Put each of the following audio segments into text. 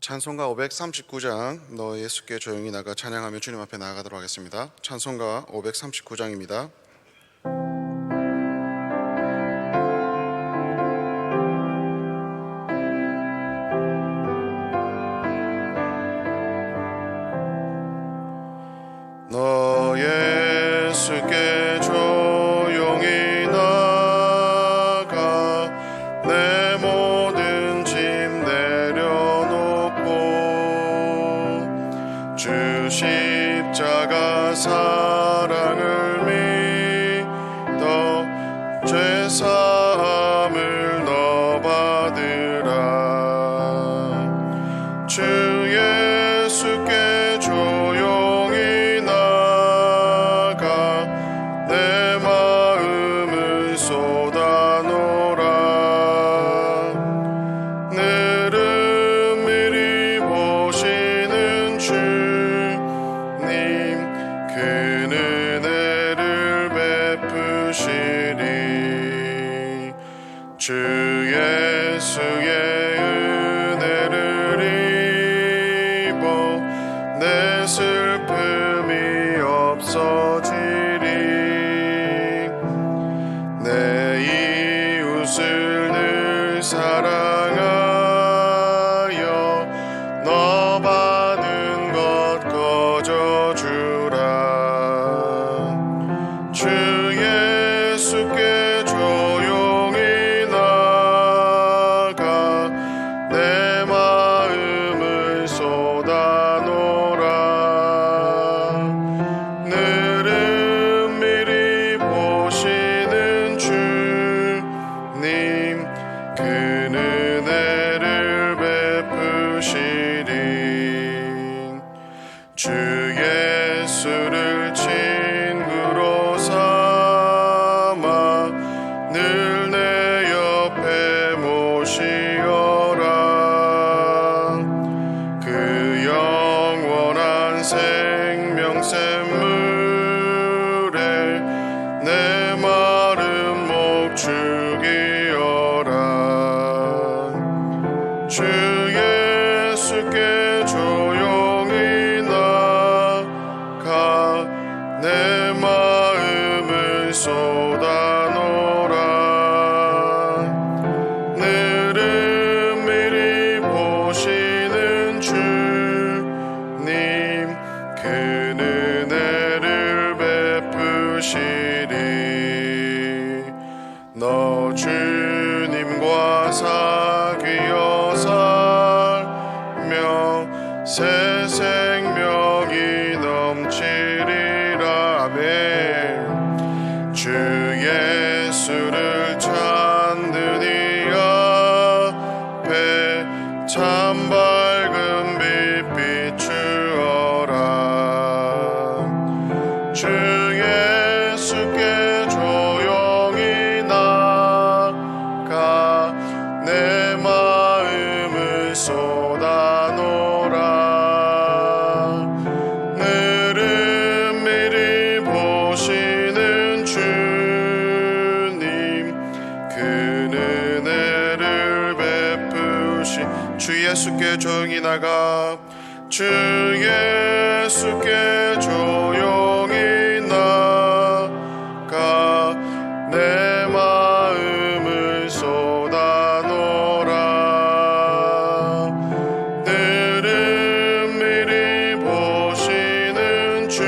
찬송가 539장 너 예수께 조용히 나가 찬양하며 주님 앞에 나아가도록 하겠습니다. 찬송가 539장입니다. 너 예수께 조용히 나가 내 모든 짐 내려놓고 주 십자가 사랑을 믿어 죄사함을 너 받으라. 주 예수께 조용히 나가 내 마음을 쏟아놓으라. 늘은밀히 보시는 주님 그 은혜를 베푸시리. 주 예수의 은혜를 입어 내 슬픔이 없어지리. 내 이웃을 늘 사랑하여 너 받은 것 거저주라. 주 예수께 조용히 나가 내 마음을 쏟아놓으라. 늘은밀히 보시는 주님 그 은혜를 베푸시리. 주 예수를 친구로 삼아 늘 내 옆에 모시어라. 그 영원한 생명샘물에 내 마른 목 죽이어라. 주 예수께 조용히 나가 내 마음을 쏟아놓으라. 늘은밀히 보시는 주님 그 은혜를 베푸시리. 너 주님과 사귀어 살며 새 생명이 넘치리라. 아멘. 주 예수를 찾느니 앞에 참 밝은 빛 비추어라. 주 예수께 조용히 나가 내 마음을 쏟아놓으라. 늘은밀히 보시는 주님 그 은혜를 베푸시. 주 예수께 조용히 나가 주 예수께 조용히 나가 내 마음을 쏟아놓으라. 늘은밀히 보시는 주님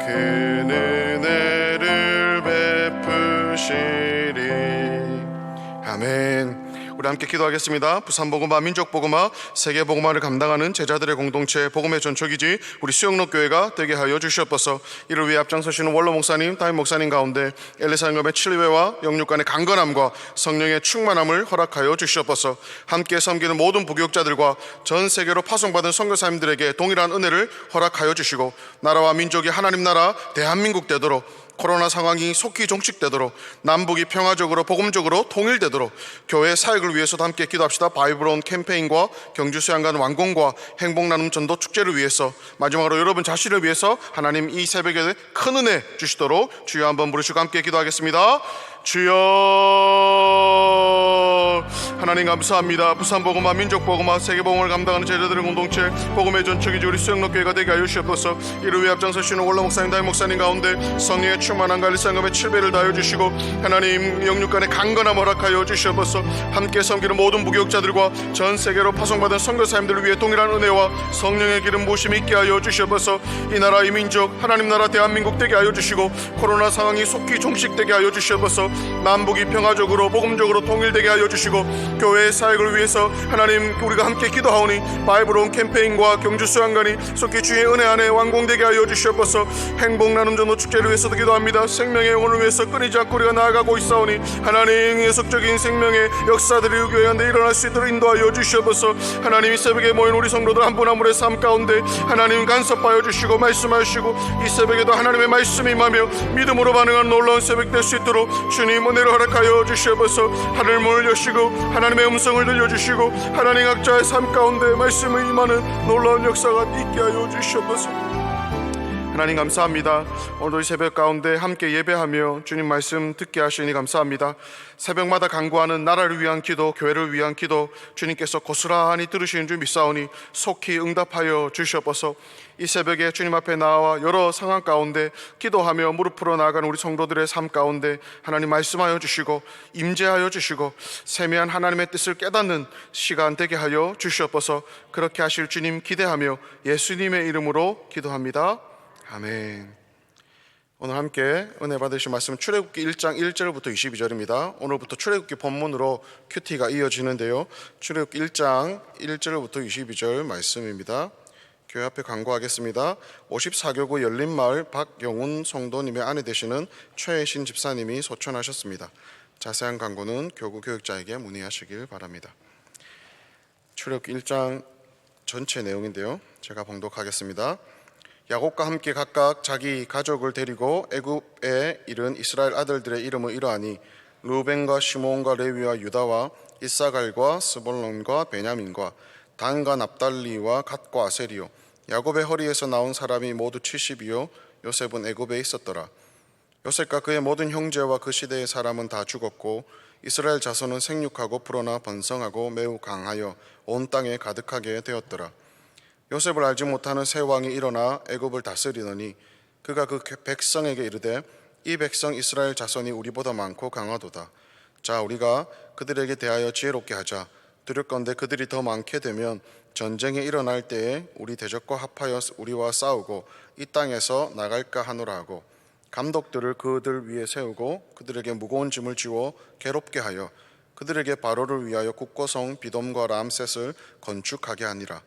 그 은혜를 베푸시리. 아멘. 우리 함께 기도하겠습니다. 부산복음화, 민족복음화, 세계복음화를 감당하는 제자들의 공동체 복음의 전초기지 우리 수영록교회가 되게 하여 주시옵소서. 이를 위해 앞장서시는 원로 목사님, 담임 목사님 가운데 엘리사연금의 7회와 영육간의 강건함과 성령의 충만함을 허락하여 주시옵소서. 함께 섬기는 모든 부교육자들과 전 세계로 파송받은 선교사님들에게 동일한 은혜를 허락하여 주시고 나라와 민족이 하나님 나라 대한민국 되도록, 코로나 상황이 속히 종식되도록, 남북이 평화적으로 복음적으로 통일되도록 교회 사역을 위해서도 함께 기도합시다. 바이블온 캠페인과 경주 수양관 완공과 행복나눔 전도 축제를 위해서, 마지막으로 여러분 자신을 위해서 하나님 이 새벽에 큰 은혜 주시도록 주여 한번 부르시고 함께 기도하겠습니다. 주여. 하나님 하나님 감사합니다. 부산복음화, 민족복음화, 세계복음을 감당하는 제자들의 공동체 복음의 전척이지 우리 수영록교회가 되게 하여 주시옵소서. 이를 위해 앞장서시는 원로 목사님, 담임 목사님 가운데 성령의 충만한 관리상금의 7배를 다하여 주시고 하나님 영육간의 강건함 허락하여 주시옵소서. 함께 섬기는 모든 무교육자들과 전 세계로 파송받은 선교사님들을 위해 동일한 은혜와 성령의 기름 부으심이 있게 하여 주시옵소서. 이 나라 이 민족 하나님 나라 대한민국 되게 하여 주시고 코로나 상황이 속히 종식되게 하여 주시옵소서. 남북이 평화적으로 복음적으로 통일되게 하여 주시고 교회의 사역을 위해서 하나님 우리가 함께 기도하오니 바이블온 캠페인과 경주 수양관이 속히 주의 은혜 안에 완공되게 하여 주시옵소서. 행복 나눔 전도 축제를 위해서도 기도합니다. 생명의 영혼을 위해서 끊이지 않고 우리가 나아가고 있사오니 하나님 예속적인 생명의 역사들이 우리 교회 안에 일어날 수 있도록 인도하여 주시옵소서. 하나님 이 새벽에 모인 우리 성도들 한 분 한 분의 삶 가운데 하나님 간섭하여 주시고 말씀하시고 이 새벽에도 하나님의 말씀이 임하며 믿음으로 반응하는 놀라운 새벽 될 수 있도록 주님 은혜를 허락하여 주시옵소서. 하늘문을 여시고 하나님의 음성을 들려주시고 하나님 각자의 삶 가운데 말씀을 임하는 놀라운 역사가 있게 하여 주시옵소서. 하나님 감사합니다. 오늘도 이 새벽 가운데 함께 예배하며 주님 말씀 듣게 하시니 감사합니다. 새벽마다 간구하는 나라를 위한 기도, 교회를 위한 기도 주님께서 고스란히 들으시는 줄 믿사오니 속히 응답하여 주시옵소서. 이 새벽에 주님 앞에 나와 여러 상황 가운데 기도하며 무릎 풀어 나아가는 우리 성도들의 삶 가운데 하나님 말씀하여 주시고 임재하여 주시고 세미한 하나님의 뜻을 깨닫는 시간 되게 하여 주시옵소서. 그렇게 하실 주님 기대하며 예수님의 이름으로 기도합니다. 아멘. 오늘 함께 은혜 받으실 말씀은 출애굽기 1장 1절부터 22절입니다. 오늘부터 출애굽기 본문으로 큐티가 이어지는데요. 출애굽기 1장 1절부터 22절 말씀입니다. 교회 앞에 광고하겠습니다. 54교구 열린마을 박영훈 성도님의 아내 되시는 최혜신 집사님이 소천하셨습니다. 자세한 광고는 교구 교육자에게 문의하시길 바랍니다. 출애굽기 1장 전체 내용인데요. 제가 봉독하겠습니다. 야곱과 함께 각각 자기 가족을 데리고 애굽에 이른 이스라엘 아들들의 이름은 이러하니 루벤과 시몬과 레위와 유다와 이사갈과 스볼론과 베냐민과 단과 납달리와 갓과 아셀이요. 야곱의 허리에서 나온 사람이 모두 70이요 요셉은 애굽에 있었더라. 요셉과 그의 모든 형제와 그 시대의 사람은 다 죽었고 이스라엘 자손은 생육하고 불어나 번성하고 매우 강하여 온 땅에 가득하게 되었더라. 요셉을 알지 못하는 새 왕이 일어나 애굽을 다스리더니 그가 그 백성에게 이르되 이 백성 이스라엘 자손이 우리보다 많고 강하도다. 자 우리가 그들에게 대하여 지혜롭게 하자. 두렵건대 그들이 더 많게 되면 전쟁이 일어날 때에 우리 대적과 합하여 우리와 싸우고 이 땅에서 나갈까 하노라 하고 감독들을 그들 위에 세우고 그들에게 무거운 짐을 지워 괴롭게 하여 그들에게 바로를 위하여 국고성 비돔과 람셋을 건축하게 하니라.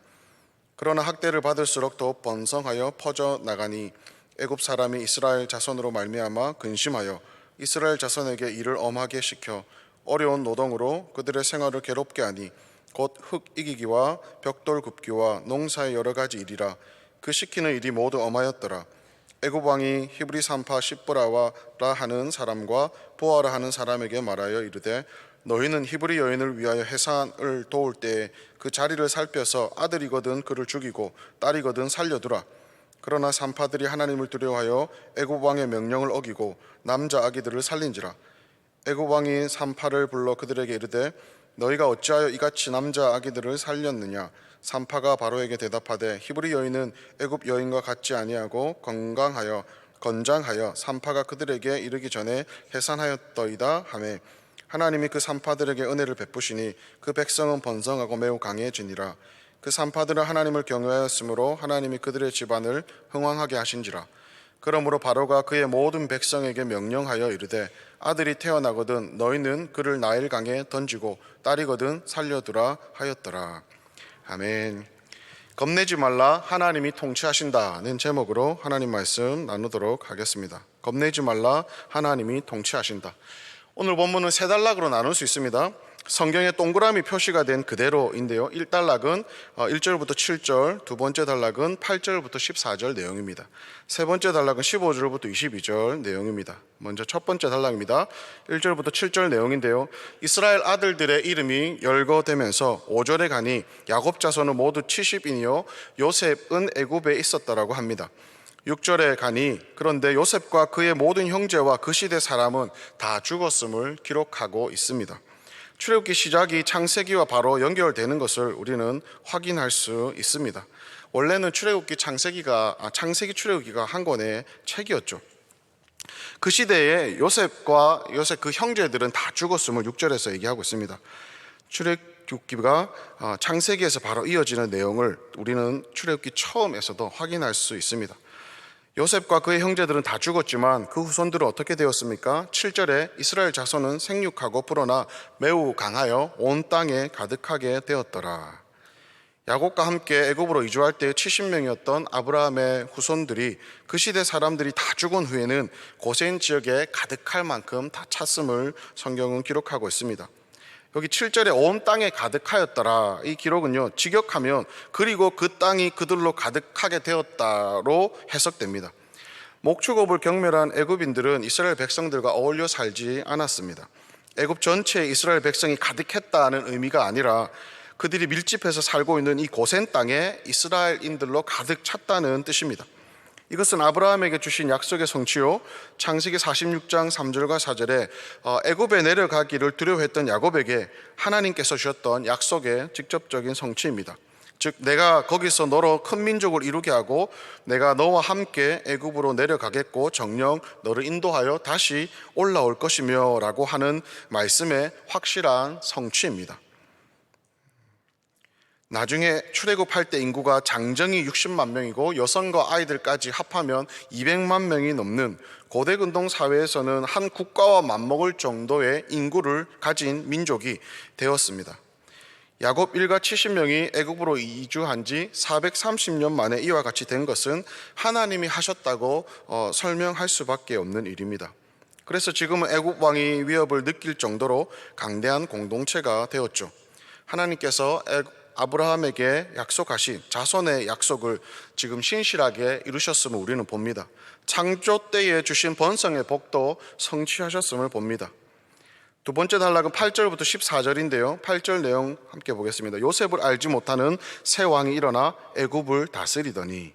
그러나 학대를 받을수록 더 번성하여 퍼져 나가니 애굽 사람이 이스라엘 자손으로 말미암아 근심하여 이스라엘 자손에게 일을 엄하게 시켜 어려운 노동으로 그들의 생활을 괴롭게 하니 곧 흙 이기기와 벽돌 굽기와 농사의 여러 가지 일이라. 그 시키는 일이 모두 엄하였더라. 애굽 왕이 히브리 산파 십브라와라 하는 사람과 보아라 하는 사람에게 말하여 이르되 너희는 히브리 여인을 위하여 해산을 도울 때에 그 자리를 살펴서 아들이거든 그를 죽이고 딸이거든 살려두라. 그러나 산파들이 하나님을 두려워하여 애굽 왕의 명령을 어기고 남자 아기들을 살린지라. 애굽 왕이 산파를 불러 그들에게 이르되 너희가 어찌하여 이같이 남자 아기들을 살렸느냐. 산파가 바로에게 대답하되 히브리 여인은 애굽 여인과 같지 아니하고 건장하여 산파가 그들에게 이르기 전에 해산하였더이다 하매 하나님이 그 산파들에게 은혜를 베푸시니 그 백성은 번성하고 매우 강해지니라. 그 산파들은 하나님을 경외하였으므로 하나님이 그들의 집안을 흥왕하게 하신지라. 그러므로 바로가 그의 모든 백성에게 명령하여 이르되 아들이 태어나거든 너희는 그를 나일강에 던지고 딸이거든 살려두라 하였더라. 아멘. 겁내지 말라 하나님이 통치하신다는 제목으로 하나님 말씀 나누도록 하겠습니다. 겁내지 말라 하나님이 통치하신다. 오늘 본문은 세 단락으로 나눌 수 있습니다. 성경에 동그라미 표시가 된 그대로인데요. 1단락은 1절부터 7절, 두 번째 단락은 8절부터 14절 내용입니다. 세 번째 단락은 15절부터 22절 내용입니다. 먼저 첫 번째 단락입니다. 1절부터 7절 내용인데요. 이스라엘 아들들의 이름이 열거되면서 5절에 가니 야곱 자손은 모두 70인이요 요셉은 애굽에 있었다라고 합니다. 6절에 가니 그런데 요셉과 그의 모든 형제와 그 시대 사람은 다 죽었음을 기록하고 있습니다. 출애굽기 시작이 창세기와 바로 연결되는 것을 우리는 확인할 수 있습니다. 원래는 창세기 출애굽기가 한 권의 책이었죠. 그 시대에 요셉과 요셉 그 형제들은 다 죽었음을 6절에서 얘기하고 있습니다. 출애굽기가 창세기에서 바로 이어지는 내용을 우리는 출애굽기 처음에서도 확인할 수 있습니다. 요셉과 그의 형제들은 다 죽었지만 그 후손들은 어떻게 되었습니까? 7절에 이스라엘 자손은 생육하고 불어나 매우 강하여 온 땅에 가득하게 되었더라. 야곱과 함께 애굽으로 이주할 때 70명이었던 아브라함의 후손들이 그 시대 사람들이 다 죽은 후에는 고센 지역에 가득할 만큼 다 찼음을 성경은 기록하고 있습니다. 여기 7절에 온 땅에 가득하였더라, 이 기록은요, 직역하면 그리고 그 땅이 그들로 가득하게 되었다로 해석됩니다. 목축업을 경멸한 애굽인들은 이스라엘 백성들과 어울려 살지 않았습니다. 애굽 전체에 이스라엘 백성이 가득했다는 의미가 아니라 그들이 밀집해서 살고 있는 이 고센 땅에 이스라엘인들로 가득 찼다는 뜻입니다. 이것은 아브라함에게 주신 약속의 성취요, 창세기 46장 3절과 4절에 애굽에 내려가기를 두려워했던 야곱에게 하나님께서 주셨던 약속의 직접적인 성취입니다. 즉, 내가 거기서 너로 큰 민족을 이루게 하고 내가 너와 함께 애굽으로 내려가겠고 정녕 너를 인도하여 다시 올라올 것이며 라고 하는 말씀의 확실한 성취입니다. 나중에 출애굽할 때 인구가 장정이 60만 명이고 여성과 아이들까지 합하면 200만 명이 넘는 고대 근동 사회에서는 한 국가와 맞먹을 정도의 인구를 가진 민족이 되었습니다. 야곱 일가 70명이 애굽으로 이주한 지 430년 만에 이와 같이 된 것은 하나님이 하셨다고 설명할 수밖에 없는 일입니다. 그래서 지금은 애굽 왕이 위협을 느낄 정도로 강대한 공동체가 되었죠. 하나님께서 아브라함에게 약속하신 자손의 약속을 지금 신실하게 이루셨음을 우리는 봅니다. 창조 때에 주신 번성의 복도 성취하셨음을 봅니다. 두 번째 단락은 8절부터 14절인데요. 8절 내용 함께 보겠습니다. 요셉을 알지 못하는 새 왕이 일어나 애굽을 다스리더니.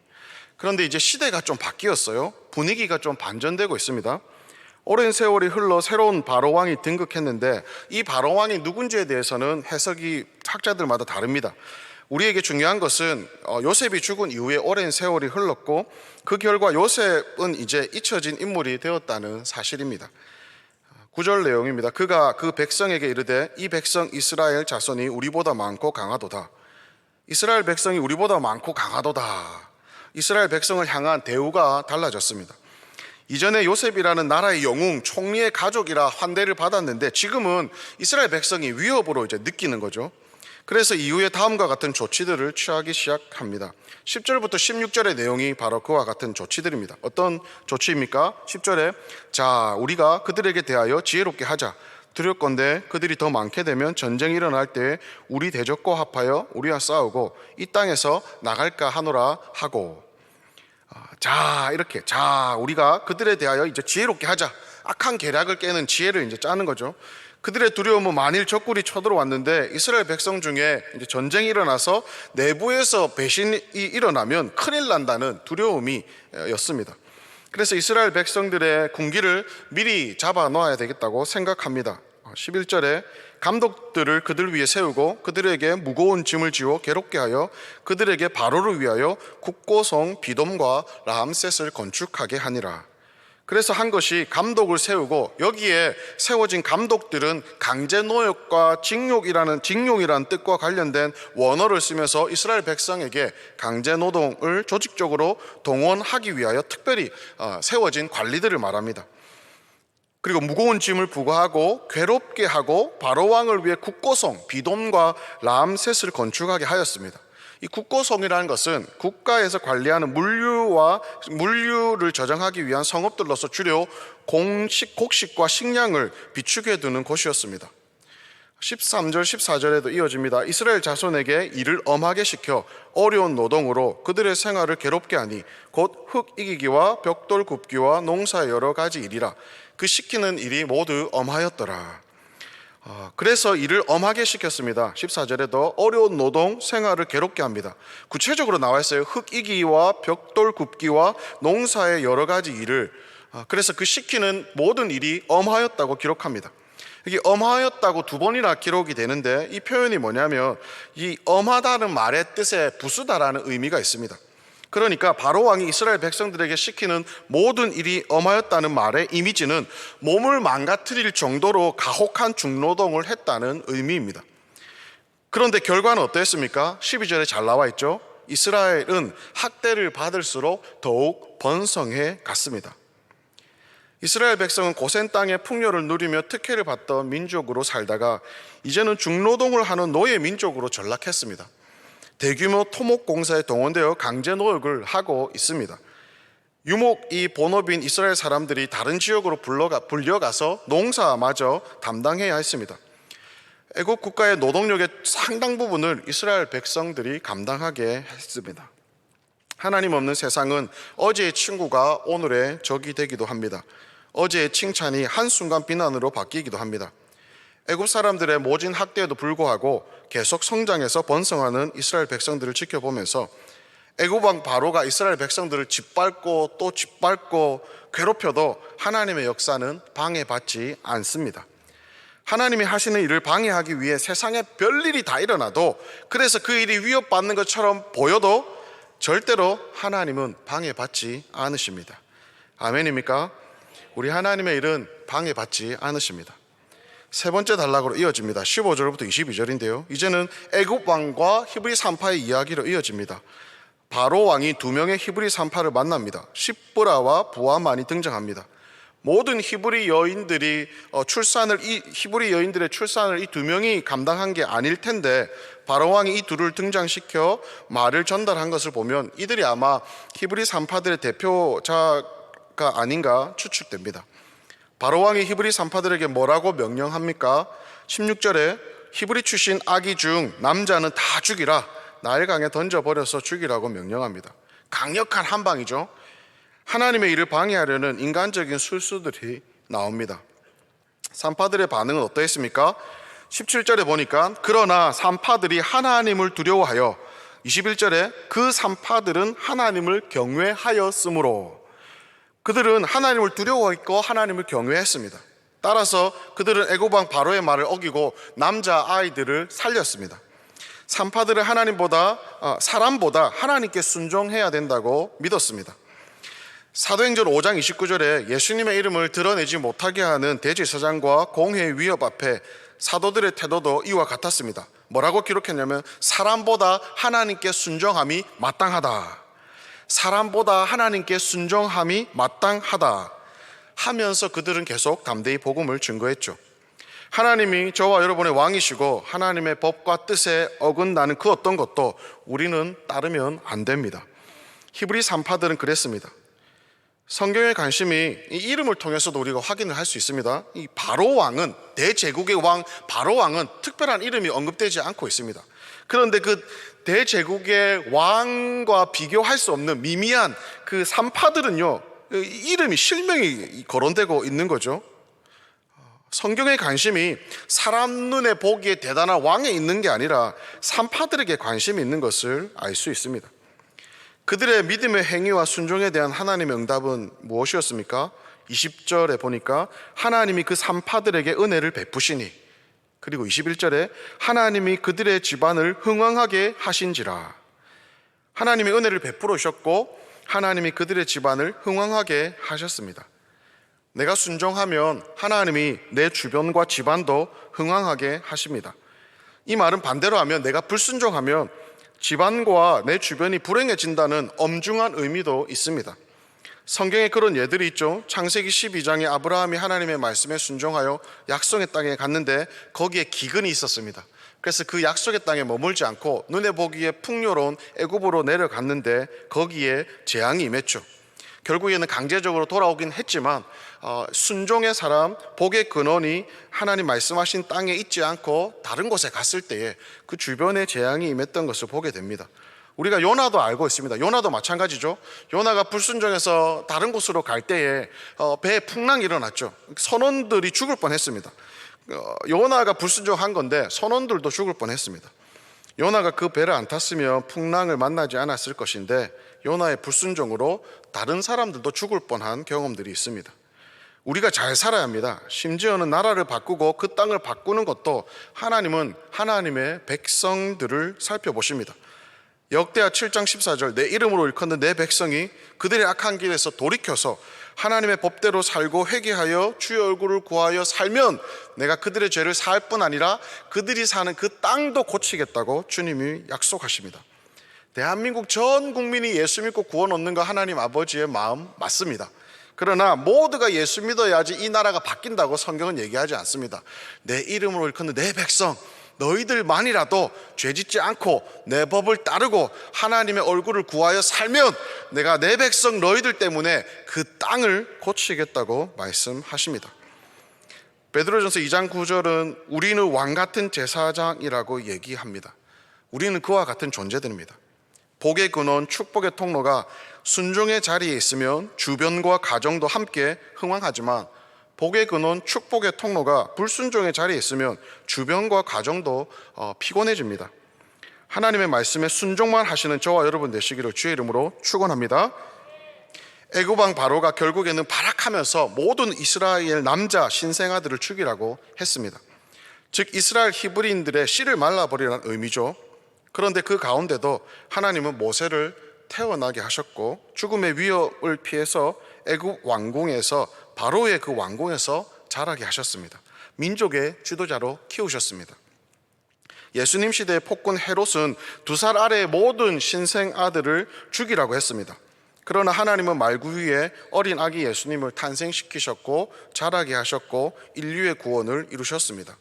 그런데 이제 시대가 좀 바뀌었어요. 분위기가 좀 반전되고 있습니다. 오랜 세월이 흘러 새로운 바로왕이 등극했는데 이 바로왕이 누군지에 대해서는 해석이 학자들마다 다릅니다. 우리에게 중요한 것은 요셉이 죽은 이후에 오랜 세월이 흘렀고 그 결과 요셉은 이제 잊혀진 인물이 되었다는 사실입니다. 9절 내용입니다. 그가 그 백성에게 이르되 이 백성 이스라엘 자손이 우리보다 많고 강하도다. 이스라엘 백성이 우리보다 많고 강하도다. 이스라엘 백성을 향한 대우가 달라졌습니다. 이전에 요셉이라는 나라의 영웅, 총리의 가족이라 환대를 받았는데 지금은 이스라엘 백성이 위협으로 이제 느끼는 거죠. 그래서 이후에 다음과 같은 조치들을 취하기 시작합니다. 10절부터 16절의 내용이 바로 그와 같은 조치들입니다. 어떤 조치입니까? 10절에 자, 우리가 그들에게 대하여 지혜롭게 하자. 두렵건대 그들이 더 많게 되면 전쟁이 일어날 때 우리 대적과 합하여 우리와 싸우고 이 땅에서 나갈까 하노라 하고, 이렇게 우리가 그들에 대하여 이제 지혜롭게 하자. 악한 계략을 깨는 지혜를 이제 짜는 거죠. 그들의 두려움은 만일 적군이 쳐들어왔는데 이스라엘 백성 중에 이제 전쟁이 일어나서 내부에서 배신이 일어나면 큰일 난다는 두려움이었습니다. 그래서 이스라엘 백성들의 군기를 미리 잡아 놓아야 되겠다고 생각합니다. 11절에 감독들을 그들 위에 세우고 그들에게 무거운 짐을 지워 괴롭게 하여 그들에게 바로를 위하여 국고성 비돔과 라암셋을 건축하게 하니라. 그래서 한 것이 감독을 세우고 여기에 세워진 감독들은 강제 노역과 징용이라는 뜻과 관련된 원어를 쓰면서 이스라엘 백성에게 강제 노동을 조직적으로 동원하기 위하여 특별히 세워진 관리들을 말합니다. 그리고 무거운 짐을 부과하고 괴롭게 하고 바로왕을 위해 국고성 비돔과 라암셋을 건축하게 하였습니다. 이 국고성이라는 것은 국가에서 관리하는 물류를 저장하기 위한 성읍들로서 주로 곡식과 식량을 비축해 두는 곳이었습니다. 13절 14절에도 이어집니다. 이스라엘 자손에게 일을 엄하게 시켜 어려운 노동으로 그들의 생활을 괴롭게 하니 곧 흙 이기기와 벽돌 굽기와 농사의 여러 가지 일이라. 그 시키는 일이 모두 엄하였더라. 그래서 일을 엄하게 시켰습니다. 14절에도 어려운 노동, 생활을 괴롭게 합니다. 구체적으로 나와 있어요. 흙 이기와 벽돌 굽기와 농사의 여러 가지 일을. 그래서 그 시키는 모든 일이 엄하였다고 기록합니다. 이게 엄하였다고 두 번이나 기록이 되는데, 이 표현이 뭐냐면 이 엄하다는 말의 뜻에 부수다라는 의미가 있습니다. 그러니까 바로 왕이 이스라엘 백성들에게 시키는 모든 일이 엄하였다는 말의 이미지는 몸을 망가뜨릴 정도로 가혹한 중노동을 했다는 의미입니다. 그런데 결과는 어땠습니까? 12절에 잘 나와 있죠. 이스라엘은 학대를 받을수록 더욱 번성해 갔습니다. 이스라엘 백성은 고센 땅의 풍요를 누리며 특혜를 받던 민족으로 살다가 이제는 중노동을 하는 노예 민족으로 전락했습니다. 대규모 토목 공사에 동원되어 강제 노역을 하고 있습니다. 유목이 본업인 이스라엘 사람들이 다른 지역으로 불려가서 농사마저 담당해야 했습니다. 애국 국가의 노동력의 상당 부분을 이스라엘 백성들이 감당하게 했습니다. 하나님 없는 세상은 어제의 친구가 오늘의 적이 되기도 합니다. 어제의 칭찬이 한순간 비난으로 바뀌기도 합니다. 애국 사람들의 모진 학대에도 불구하고 계속 성장해서 번성하는 이스라엘 백성들을 지켜보면서 애국 왕 바로가 이스라엘 백성들을 짓밟고 또 짓밟고 괴롭혀도 하나님의 역사는 방해받지 않습니다. 하나님이 하시는 일을 방해하기 위해 세상에 별일이 다 일어나도, 그래서 그 일이 위협받는 것처럼 보여도 절대로 하나님은 방해받지 않으십니다. 아멘입니까? 우리 하나님의 일은 방해받지 않으십니다. 세 번째 단락으로 이어집니다. 15절부터 22절인데요. 이제는 애굽 왕과 히브리 산파의 이야기로 이어집니다. 바로 왕이 두 명의 히브리 산파를 만납니다. 십브라와 부하만이 등장합니다. 모든 히브리 여인들의 출산을 이 두 명이 감당한 게 아닐 텐데, 바로 왕이 이 둘을 등장시켜 말을 전달한 것을 보면 이들이 아마 히브리 산파들의 대표자가 아닌가 추측됩니다. 바로 왕이 히브리 산파들에게 뭐라고 명령합니까? 16절에 히브리 출신 아기 중 남자는 다 죽이라, 나일강에 던져버려서 죽이라고 명령합니다. 강력한 한방이죠. 하나님의 일을 방해하려는 인간적인 술수들이 나옵니다. 산파들의 반응은 어떠했습니까? 17절에 보니까 그러나 산파들이 하나님을 두려워하여, 21절에 그 산파들은 하나님을 경외하였으므로, 그들은 하나님을 두려워했고 하나님을 경외했습니다. 따라서 그들은 애굽 왕 바로의 말을 어기고 남자 아이들을 살렸습니다. 산파들은 사람보다 하나님께 순종해야 된다고 믿었습니다. 사도행전 5장 29절에 예수님의 이름을 드러내지 못하게 하는 대제사장과 공회의 위협 앞에 사도들의 태도도 이와 같았습니다. 뭐라고 기록했냐면 사람보다 하나님께 순종함이 마땅하다, 사람보다 하나님께 순종함이 마땅하다 하면서 그들은 계속 담대히 복음을 증거했죠. 하나님이 저와 여러분의 왕이시고 하나님의 법과 뜻에 어긋나는 그 어떤 것도 우리는 따르면 안 됩니다. 히브리 산파들은 그랬습니다. 성경의 관심이 이 이름을 통해서도 우리가 확인을 할 수 있습니다. 이 바로 왕은, 대제국의 왕 바로 왕은 특별한 이름이 언급되지 않고 있습니다. 그런데 그 대제국의 왕과 비교할 수 없는 미미한 그 산파들은요, 이름이 실명이 거론되고 있는 거죠. 성경의 관심이 사람 눈에 보기에 대단한 왕에 있는 게 아니라 산파들에게 관심이 있는 것을 알 수 있습니다. 그들의 믿음의 행위와 순종에 대한 하나님의 응답은 무엇이었습니까? 20절에 보니까 하나님이 그 산파들에게 은혜를 베푸시니, 그리고 21절에 하나님이 그들의 집안을 흥왕하게 하신지라. 하나님이 은혜를 베풀어 주셨고 하나님이 그들의 집안을 흥왕하게 하셨습니다. 내가 순종하면 하나님이 내 주변과 집안도 흥왕하게 하십니다. 이 말은 반대로 하면 내가 불순종하면 집안과 내 주변이 불행해진다는 엄중한 의미도 있습니다. 성경에 그런 예들이 있죠. 창세기 12장에 아브라함이 하나님의 말씀에 순종하여 약속의 땅에 갔는데 거기에 기근이 있었습니다. 그래서 그 약속의 땅에 머물지 않고 눈에 보기에 풍요로운 애굽으로 내려갔는데 거기에 재앙이 임했죠. 결국에는 강제적으로 돌아오긴 했지만 순종의 사람, 복의 근원이 하나님 말씀하신 땅에 있지 않고 다른 곳에 갔을 때에 그 주변에 재앙이 임했던 것을 보게 됩니다. 우리가 요나도 알고 있습니다. 요나도 마찬가지죠. 요나가 불순종해서 다른 곳으로 갈 때에 배에 풍랑이 일어났죠. 선원들이 죽을 뻔했습니다. 요나가 불순종한 건데 선원들도 죽을 뻔했습니다. 요나가 그 배를 안 탔으면 풍랑을 만나지 않았을 것인데 요나의 불순종으로 다른 사람들도 죽을 뻔한 경험들이 있습니다. 우리가 잘 살아야 합니다. 심지어는 나라를 바꾸고 그 땅을 바꾸는 것도 하나님은 하나님의 백성들을 살펴보십니다. 역대하 7장 14절, 내 이름으로 일컫는 내 백성이 그들의 악한 길에서 돌이켜서 하나님의 법대로 살고 회개하여 주의 얼굴을 구하여 살면 내가 그들의 죄를 사할 뿐 아니라 그들이 사는 그 땅도 고치겠다고 주님이 약속하십니다. 대한민국 전 국민이 예수 믿고 구원 얻는 거 하나님 아버지의 마음 맞습니다. 그러나 모두가 예수 믿어야지 이 나라가 바뀐다고 성경은 얘기하지 않습니다. 내 이름으로 일컫는 내 백성, 너희들만이라도 죄짓지 않고 내 법을 따르고 하나님의 얼굴을 구하여 살면 내가 내 백성 너희들 때문에 그 땅을 고치겠다고 말씀하십니다. 베드로전서 2장 9절은 우리는 왕같은 제사장이라고 얘기합니다. 우리는 그와 같은 존재들입니다. 복의 근원, 축복의 통로가 순종의 자리에 있으면 주변과 가정도 함께 흥왕하지만 복의 근원, 축복의 통로가 불순종의 자리에 있으면 주변과 가정도 피곤해집니다. 하나님의 말씀에 순종만 하시는 저와 여러분 되시기를 주의 이름으로 축원합니다. 애굽 왕 바로가 결국에는 발악하면서 모든 이스라엘 남자 신생아들을 죽이라고 했습니다. 즉 이스라엘 히브리인들의 씨를 말라버리라는 의미죠. 그런데 그 가운데도 하나님은 모세를 태어나게 하셨고 죽음의 위협을 피해서 애굽 왕궁에서 바로의 그 왕궁에서 자라게 하셨습니다. 민족의 지도자로 키우셨습니다. 예수님 시대의 폭군 헤롯은 2살 아래의 모든 신생 아들을 죽이라고 했습니다. 그러나 하나님은 말구 위에 어린 아기 예수님을 탄생시키셨고 자라게 하셨고 인류의 구원을 이루셨습니다.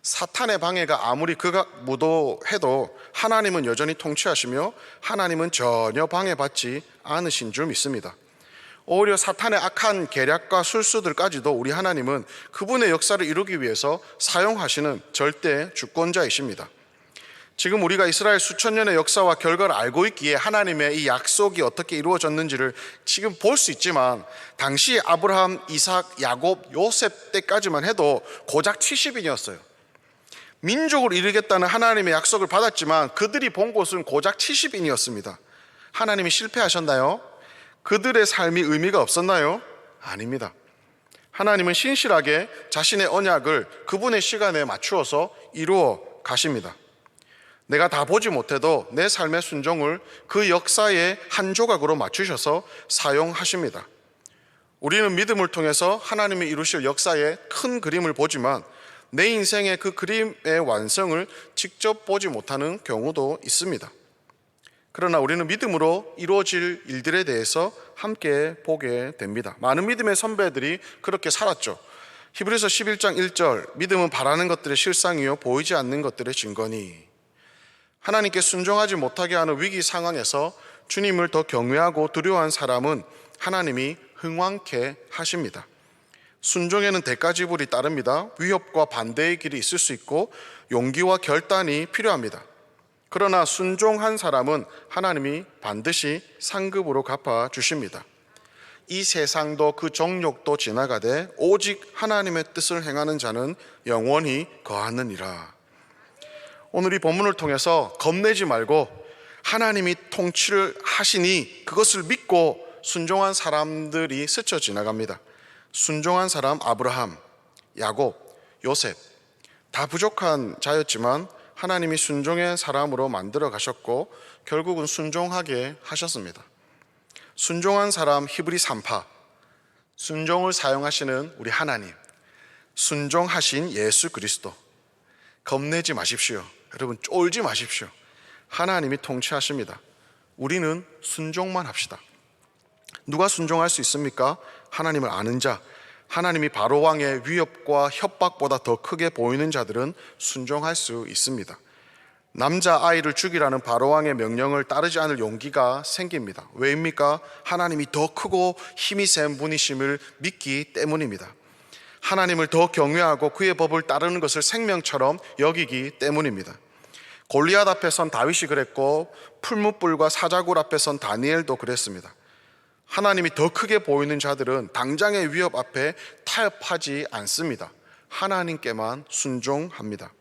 사탄의 방해가 아무리 극악무도해도 하나님은 여전히 통치하시며 하나님은 전혀 방해받지 않으신 줄 믿습니다. 오히려 사탄의 악한 계략과 술수들까지도 우리 하나님은 그분의 역사를 이루기 위해서 사용하시는 절대 주권자이십니다. 지금 우리가 이스라엘 수천 년의 역사와 결과를 알고 있기에 하나님의 이 약속이 어떻게 이루어졌는지를 지금 볼 수 있지만 당시 아브라함, 이삭, 야곱, 요셉 때까지만 해도 고작 70인이었어요. 민족을 이루겠다는 하나님의 약속을 받았지만 그들이 본 곳은 고작 70인이었습니다. 하나님이 실패하셨나요? 그들의 삶이 의미가 없었나요? 아닙니다. 하나님은 신실하게 자신의 언약을 그분의 시간에 맞추어서 이루어 가십니다. 내가 다 보지 못해도 내 삶의 순종을 그 역사의 한 조각으로 맞추셔서 사용하십니다. 우리는 믿음을 통해서 하나님이 이루실 역사의 큰 그림을 보지만 내 인생의 그 그림의 완성을 직접 보지 못하는 경우도 있습니다. 그러나 우리는 믿음으로 이루어질 일들에 대해서 함께 보게 됩니다. 많은 믿음의 선배들이 그렇게 살았죠. 히브리서 11장 1절, 믿음은 바라는 것들의 실상이요 보이지 않는 것들의 증거니. 하나님께 순종하지 못하게 하는 위기 상황에서 주님을 더 경외하고 두려워한 사람은 하나님이 흥왕케 하십니다. 순종에는 대가 지불이 따릅니다. 위협과 반대의 길이 있을 수 있고 용기와 결단이 필요합니다. 그러나 순종한 사람은 하나님이 반드시 상급으로 갚아주십니다. 이 세상도 그 정욕도 지나가되 오직 하나님의 뜻을 행하는 자는 영원히 거하느니라. 오늘 이 본문을 통해서 겁내지 말고 하나님이 통치를 하시니 그것을 믿고 순종한 사람들이 스쳐 지나갑니다. 순종한 사람 아브라함, 야곱, 요셉 다 부족한 자였지만 하나님이 순종의 사람으로 만들어 가셨고 결국은 순종하게 하셨습니다. 순종한 사람 히브리 3파, 순종을 사용하시는 우리 하나님, 순종하신 예수 그리스도. 겁내지 마십시오. 여러분 쫄지 마십시오. 하나님이 통치하십니다. 우리는 순종만 합시다. 누가 순종할 수 있습니까? 하나님을 아는 자, 하나님이 바로 왕의 위협과 협박보다 더 크게 보이는 자들은 순종할 수 있습니다. 남자아이를 죽이라는 바로 왕의 명령을 따르지 않을 용기가 생깁니다. 왜입니까? 하나님이 더 크고 힘이 센 분이심을 믿기 때문입니다. 하나님을 더 경외하고 그의 법을 따르는 것을 생명처럼 여기기 때문입니다. 골리앗 앞에 선 다윗이 그랬고 풀무불과 사자굴 앞에 선 다니엘도 그랬습니다. 하나님이 더 크게 보이는 자들은 당장의 위협 앞에 타협하지 않습니다. 하나님께만 순종합니다.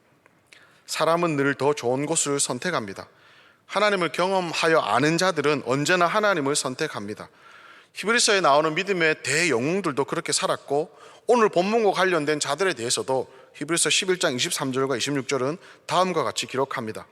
사람은 늘 더 좋은 곳을 선택합니다. 하나님을 경험하여 아는 자들은 언제나 하나님을 선택합니다. 히브리서에 나오는 믿음의 대영웅들도 그렇게 살았고, 오늘 본문과 관련된 자들에 대해서도 히브리서 11장 23절과 26절은 다음과 같이 기록합니다.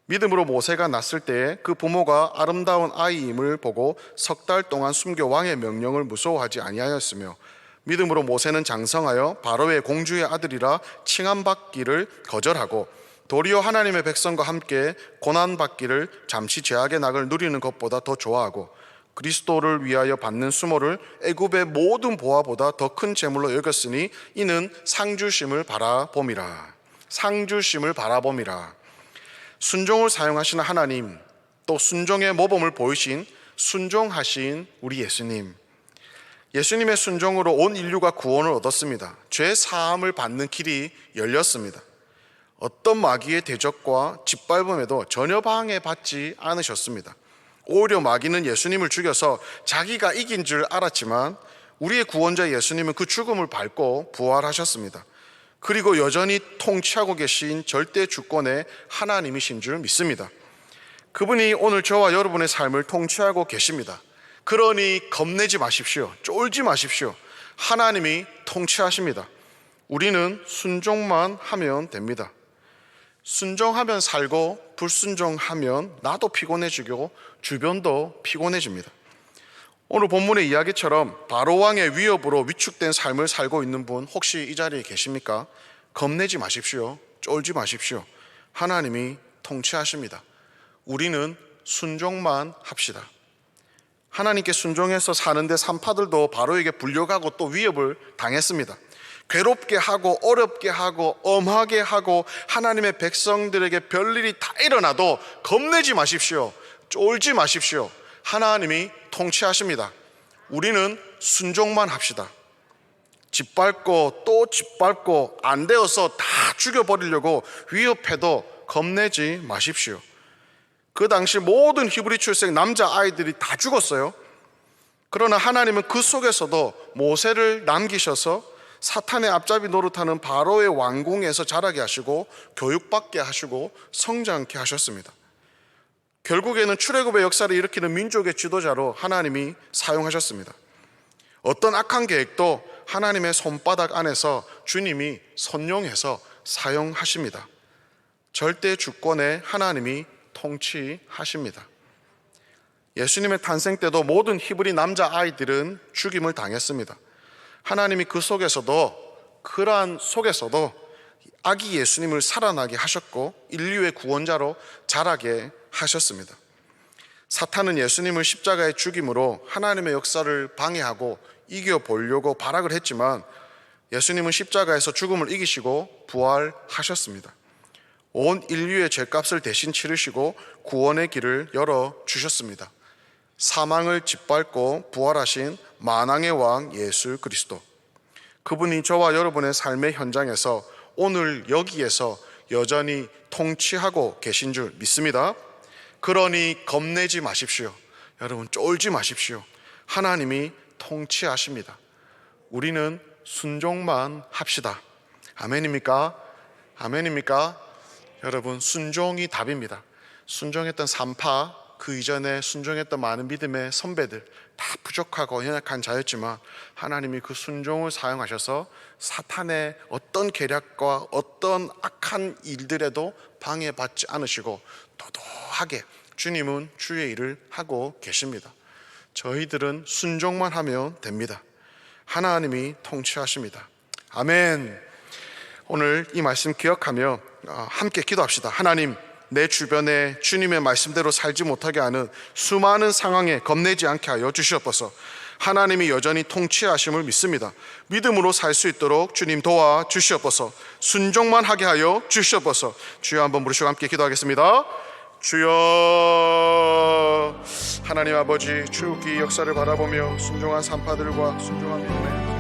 믿음으로 모세가 낳았을 때에 그 부모가 아름다운 아이임을 보고 석 달 동안 숨겨 왕의 명령을 무서워하지 아니하였으며, 믿음으로 모세는 장성하여 바로의 공주의 아들이라 칭함받기를 거절하고 도리어 하나님의 백성과 함께 고난받기를 잠시 제약의 낙을 누리는 것보다 더 좋아하고 그리스도를 위하여 받는 수모를 애굽의 모든 보화보다 더 큰 재물로 여겼으니 이는 상주심을 바라봄이라. 상주심을 바라봄이라. 순종을 사용하시는 하나님, 또 순종의 모범을 보이신 순종하신 우리 예수님, 예수님의 순종으로 온 인류가 구원을 얻었습니다. 죄 사함을 받는 길이 열렸습니다. 어떤 마귀의 대적과 짓밟음에도 전혀 방해받지 않으셨습니다. 오히려 마귀는 예수님을 죽여서 자기가 이긴 줄 알았지만 우리의 구원자 예수님은 그 죽음을 밟고 부활하셨습니다. 그리고 여전히 통치하고 계신 절대 주권의 하나님이신 줄 믿습니다. 그분이 오늘 저와 여러분의 삶을 통치하고 계십니다. 그러니 겁내지 마십시오. 쫄지 마십시오. 하나님이 통치하십니다. 우리는 순종만 하면 됩니다. 순종하면 살고 불순종하면 나도 피곤해지고 주변도 피곤해집니다. 오늘 본문의 이야기처럼 바로왕의 위협으로 위축된 삶을 살고 있는 분 혹시 이 자리에 계십니까? 겁내지 마십시오. 쫄지 마십시오. 하나님이 통치하십니다. 우리는 순종만 합시다. 하나님께 순종해서 사는데 산파들도 바로에게 불려가고 또 위협을 당했습니다. 괴롭게 하고 어렵게 하고 엄하게 하고 하나님의 백성들에게 별일이 다 일어나도 겁내지 마십시오. 쫄지 마십시오. 하나님이 통치하십니다. 우리는 순종만 합시다. 짓밟고 또 짓밟고 안 되어서 다 죽여버리려고 위협해도 겁내지 마십시오. 그 당시 모든 히브리 출생 남자 아이들이 다 죽었어요. 그러나 하나님은 그 속에서도 모세를 남기셔서 사탄의 앞잡이 노릇하는 바로의 왕궁에서 자라게 하시고 교육받게 하시고 성장케 하셨습니다. 결국에는 출애굽의 역사를 일으키는 민족의 지도자로 하나님이 사용하셨습니다. 어떤 악한 계획도 하나님의 손바닥 안에서 주님이 선용해서 사용하십니다. 절대 주권의 하나님이 통치하십니다. 예수님의 탄생 때도 모든 히브리 남자 아이들은 죽임을 당했습니다. 하나님이 그 속에서도, 그러한 속에서도 아기 예수님을 살아나게 하셨고 인류의 구원자로 자라게 하셨습니다. 사탄은 예수님을 십자가에 죽임으로 하나님의 역사를 방해하고 이겨보려고 발악을 했지만 예수님은 십자가에서 죽음을 이기시고 부활하셨습니다. 온 인류의 죄값을 대신 치르시고 구원의 길을 열어주셨습니다. 사망을 짓밟고 부활하신 만왕의 왕 예수 그리스도, 그분이 저와 여러분의 삶의 현장에서 오늘 여기에서 여전히 통치하고 계신 줄 믿습니다. 그러니 겁내지 마십시오. 여러분 쫄지 마십시오. 하나님이 통치하십니다. 우리는 순종만 합시다. 아멘입니까? 아멘입니까? 여러분 순종이 답입니다. 순종했던 산파, 그 이전에 순종했던 많은 믿음의 선배들 다 부족하고 연약한 자였지만 하나님이 그 순종을 사용하셔서 사탄의 어떤 계략과 어떤 악한 일들에도 방해받지 않으시고 도도하게 주님은 주의 일을 하고 계십니다. 저희들은 순종만 하면 됩니다. 하나님이 통치하십니다. 아멘. 오늘 이 말씀 기억하며 함께 기도합시다. 하나님, 내 주변에 주님의 말씀대로 살지 못하게 하는 수많은 상황에 겁내지 않게 하여 주시옵소서. 하나님이 여전히 통치하심을 믿습니다. 믿음으로 살 수 있도록 주님 도와 주시옵소서. 순종만 하게 하여 주시옵소서. 주여 한번 부르시고 함께 기도하겠습니다. 주여, 하나님 아버지, 출애굽기 역사를 바라보며 순종한 산파들과 순종한 믿음의